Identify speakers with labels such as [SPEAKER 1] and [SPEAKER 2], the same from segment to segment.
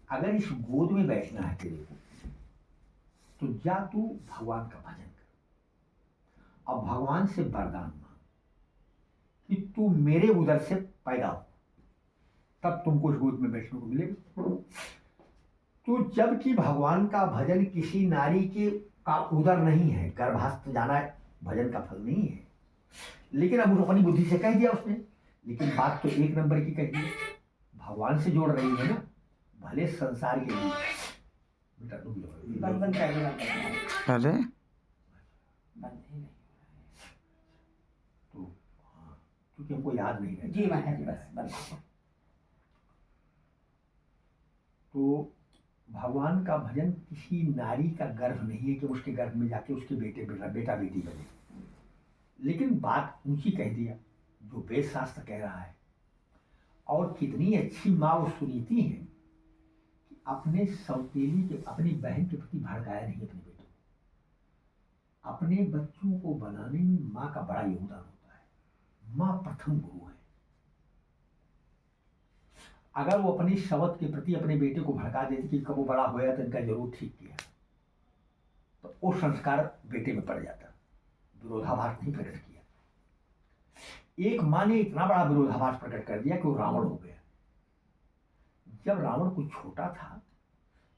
[SPEAKER 1] अगर इस गोद में बैठना है तेरे को, तो जा तू भगवान का भजन कर और भगवान से वरदान मांग कि तू मेरे उदर से पैदा हो, तब तुमको इस गोद में बैठने को मिलेगा। तो जबकि भगवान का भजन किसी नारी के का उदर नहीं है, गर्भास्थ जाना भजन का फल नहीं है, लेकिन अब अपनी बुद्धि से कह दिया उसने। लेकिन बात तो एक नंबर की कही है, भगवान से जोड़ रही है ना, भले संसार के लिए। बेटा
[SPEAKER 2] अरे
[SPEAKER 1] तो हाँ, क्योंकि हमको याद नहीं है
[SPEAKER 3] जी महाराज बस।
[SPEAKER 1] तो भगवान का भजन किसी नारी का गर्भ नहीं है कि उसके गर्भ में जाके उसके बेटा बेटी बने, लेकिन बात ऊंची कह दिया जो वेद शास्त्र कह रहा है। और कितनी अच्छी माँ वो सुनीति है कि अपने सौतेली के अपनी बहन के प्रति भड़काया नहीं अपने बेटों को। अपने बच्चों को बनाने में माँ का बड़ा योगदान होता है, माँ प्रथम गुरु है। अगर वो अपनी शवत के प्रति अपने बेटे को भड़का देती कि कब वो बड़ा होया तो इनका जरूर ठीक किया, तो वो संस्कार बेटे में पड़ जाता, विरोधाभास नहीं प्रकट किया। एक माँ ने इतना बड़ा विरोधाभास प्रकट कर दिया कि वो रावण हो गया। जब रावण कुछ छोटा था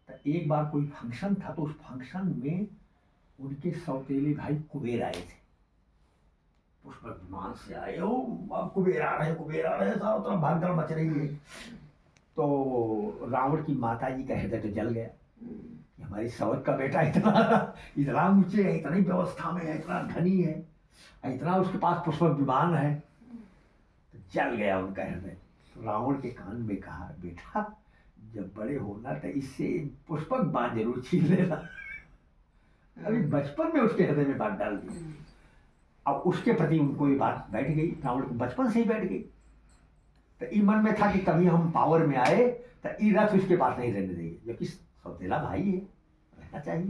[SPEAKER 1] तो एक बार कोई फंक्शन था, तो उस फंक्शन में उनके सौतेले भाई कुबेर आए थे, पुष्पक विमान से आए हो, अब कुबेर आ रहे चारों तरफ भागदड़ मच रही है। तो रावण की माता जी का हृदय तो जल गया कि हमारी सवत का बेटा इतना ऊंचे है, इतनी व्यवस्था में है, इतना धनी है, इतना उसके पास पुष्पक विमान है, तो जल गया उनका हृदय। तो रावण के कान में कहा, बेटा जब बड़े होना तो इससे पुष्पक बाण जरूर छीन लेना। अभी बचपन में उसके हृदय में बात डाल दी। अब उसके प्रति उनको ये बात बैठ गई, रावण को बचपन से ही बैठ गई। तो ई मन में था कि कभी हम पावर में आए तो ई रथ उसके पास नहीं रहने देंगे, जबकि सौतेला भाई है, रहना चाहिए,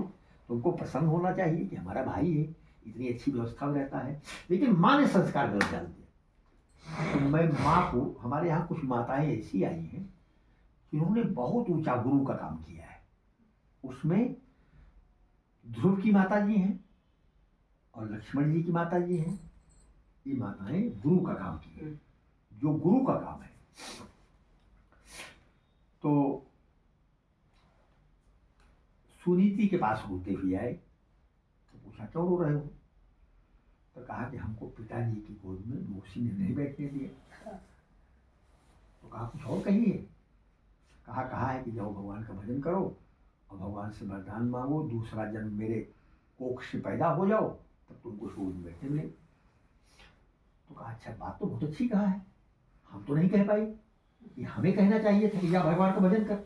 [SPEAKER 1] तुमको प्रसन्न होना चाहिए कि हमारा भाई है, इतनी अच्छी व्यवस्था में रहता है। लेकिन माँ ने संस्कार गलत डाल दिया। तो मैं माँ को, हमारे यहाँ कुछ माताएं ऐसी आई हैं जिन्होंने बहुत ऊंचा गुरु का काम किया है। उसमें ध्रुव की माता जी हैं और लक्ष्मण जी की माता जी हैं। ये माताएं गुरु का काम की है, जो गुरु का काम है। तो सुनीति के पास रोते हुए आए, तो पूछा क्यों रो रहे हो? तो कहा कि हमको पिताजी की गोद में मौसी ने नहीं बैठने दिया। तो कहा कुछ और कहिए। कहा है कि जाओ भगवान का भजन करो और भगवान से वरदान मांगो, दूसरा जन्म मेरे कोख से पैदा हो जाओ, तब तुमको गोद में बैठने मिले। तो कहा अच्छा, बात तो बहुत अच्छी कहा है, हम तो नहीं कह पाई, ये हमें कहना चाहिए था कि या भगवान का भजन कर।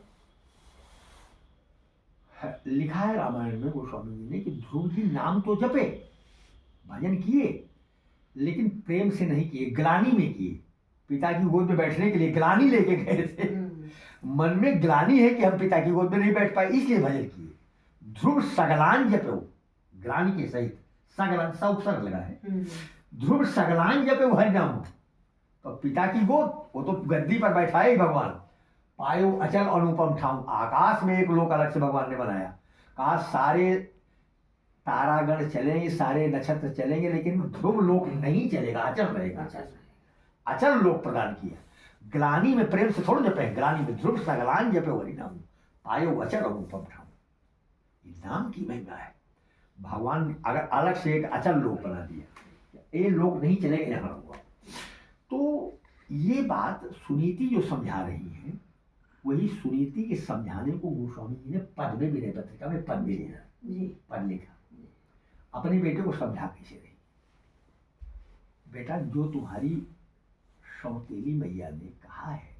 [SPEAKER 1] लिखा है रामायण में गोस्वामी जी ने कि ध्रुव जी नाम तो जपे, भजन किए, लेकिन प्रेम से नहीं किए, ग्लानि में किए। पिता की गोद में बैठने के लिए ग्लानि लेके गए थे, मन में ग्लानि है कि हम पिता की गोद में नहीं बैठ पाए, इसलिए भजन किए। ध्रुव सगलान जपे, ग्लानि के सहित, सगलान सा उपसर्ग लगा है, ध्रुव सगलान जपे हरिनाम। तो पिता की गोद, वो तो गद्दी पर बैठा है भगवान, पायो अचल अनुपम ठाम, आकाश में एक लोक अलग से भगवान ने बनाया। कहा सारे तारागण चलेंगे, सारे नक्षत्र चलेंगे, लेकिन ध्रुव लोक नहीं चलेगा, अचल रहेगा। अचल लोक प्रदान किया। ग्लानि में प्रेम से थोड़ा जपे, ग्लानि में ध्रुव सगलान जपे हरिनाम, पायो अचल अनुपम ठाम। ये नाम की महिमा है। भगवान अगर अलग से एक अचल लोक बना दिया, ये लोक नहीं चलेगा यहाँ होगा। तो ये बात सुनीति जो समझा रही है, वही सुनीति के समझाने को गोस्वामी जी ने पद में विनय पत्रिका में पद में लिखा, पद लिखा। अपने बेटे को समझा कैसे रही, बेटा जो तुम्हारी सौतेली मैया ने कहा है,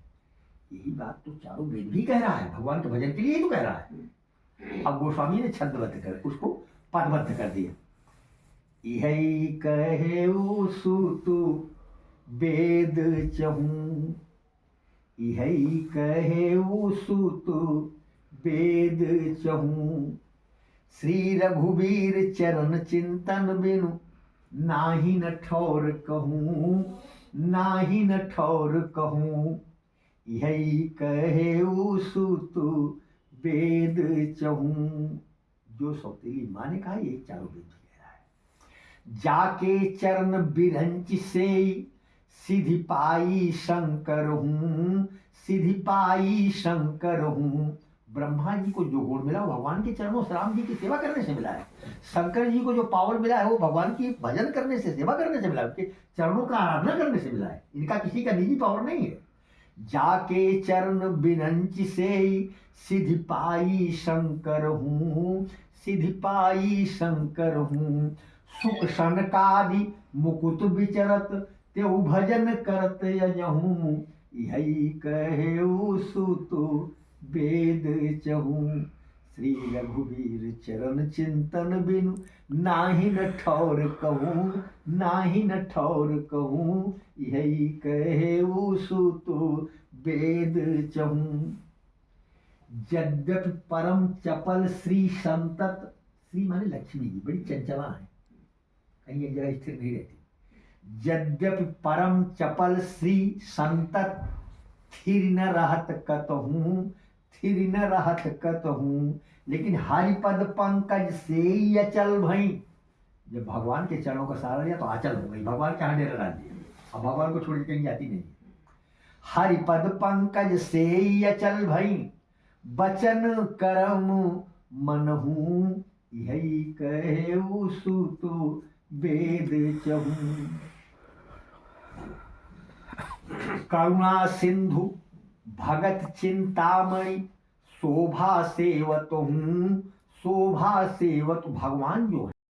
[SPEAKER 1] यही बात तो चारों वेद भी कह रहा है, भगवान के भजन के लिए ही तो कह रहा है। अब गोस्वामी ने छंदबद्ध कर उसको पदबद्ध कर दिया। यही कहे सुतु वेद चहूं, यही कहे सुतु वेद चहूं, श्री रघुवीर चरण चिंतन बिनु नाही न ठौर कहूं, नाही न ठौर कहूं। यही कहे सुतु वेद चहूं। जो सौतेली माँ ने कहा ये चारों वेद भी कह रहा है। जाके चरण बिरंच से सिद्धि पाई शंकर हूँ, सिद्धि पाई शंकर हूँ। ब्रह्मा जी को जो गुण मिला वो भगवान के चरणों से राम जी की सेवा करने से मिला है। शंकर जी को जो पावर मिला है वो भगवान की भजन करने से, सेवा करने से मिला है, उनके चरणों का आराधना करने से मिला है। इनका किसी का निजी पावर नहीं है। जाके चरण बिनंच से सिद्धि पाई शंकर हूँ, सिद्धि पाई शंकर हूँ। सुख सनकादि मुकुट विचरत तेउ भजन करत यजहूँ। यही कहे सुतु वेद चहूँ। श्री रघुवीर चरण चिंतन बिनु नाही न ठौर कहूँ, नाही न ठौर कहूँ। यही कहे सुतु वेद चहूँ। यद्यपि परम चपल श्री संतत, श्री माने लक्ष्मी जी बड़ी चंचला है, कहीं एक जगह स्थिर नहीं रहती। यद्यपि परम चपल श्री संतत थिर न रहत कतहूँ, थिर न रहत कतहूँ। लेकिन हरिपद पंकज से ही अचल भई। जब भगवान के चरणों का सहारा लिया तो अचल हो गई, भगवान के यहाँ डेरा डाल दिया, अब भगवान को छोड़ के कहीं जाती नहीं। हरिपद पंकज से ही अचल भई, बचन करम मनहूँ। यही कहे सुतु वेद चहूँ। करुणा सिंधु भगत चिंतामणि शोभा सेवत हूँ, शोभा सेवत। भगवान जो है